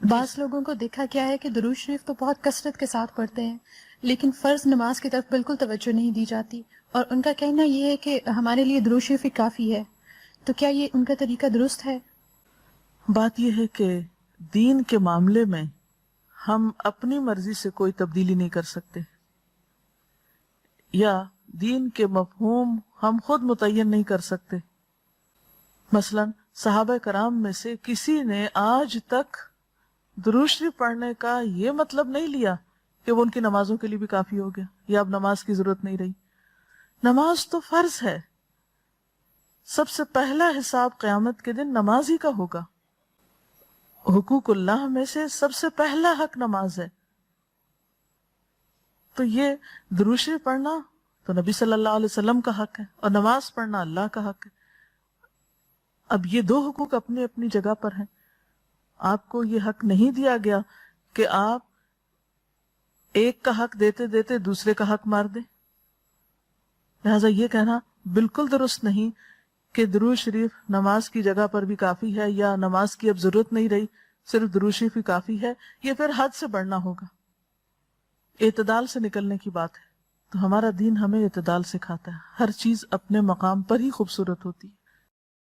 بعض لوگوں کو دیکھا گیا ہے کہ درود شریف تو بہت کثرت کے ساتھ پڑھتے ہیں، لیکن فرض نماز کی طرف بالکل توجہ نہیں دی جاتی، اور ان کا کہنا یہ ہے کہ ہمارے لیے درود شریف ہی کافی ہے۔ تو کیا یہ ان کا طریقہ درست ہے؟ بات یہ ہے کہ دین کے معاملے میں ہم اپنی مرضی سے کوئی تبدیلی نہیں کر سکتے، یا دین کے مفہوم ہم خود متعین نہیں کر سکتے۔ مثلا صحابہ کرام میں سے کسی نے آج تک درود شریف پڑھنے کا یہ مطلب نہیں لیا کہ وہ ان کی نمازوں کے لیے بھی کافی ہو گیا یا اب نماز کی ضرورت نہیں رہی۔ نماز تو فرض ہے، سب سے پہلا حساب قیامت کے دن نماز ہی کا ہوگا۔ حقوق اللہ میں سے سب سے پہلا حق نماز ہے، تو یہ درود شریف پڑھنا تو نبی صلی اللہ علیہ وسلم کا حق ہے، اور نماز پڑھنا اللہ کا حق ہے۔ اب یہ دو حقوق اپنی اپنی جگہ پر ہیں، آپ کو یہ حق نہیں دیا گیا کہ آپ ایک کا حق دیتے دیتے دوسرے کا حق مار دیں۔ لہٰذا یہ کہنا بالکل درست نہیں کہ درود شریف نماز کی جگہ پر بھی کافی ہے، یا نماز کی اب ضرورت نہیں رہی، صرف درود شریف ہی کافی ہے، یہ پھر حد سے بڑھنا ہوگا، اعتدال سے نکلنے کی بات ہے۔ تو ہمارا دین ہمیں اعتدال سکھاتا ہے، ہر چیز اپنے مقام پر ہی خوبصورت ہوتی ہے۔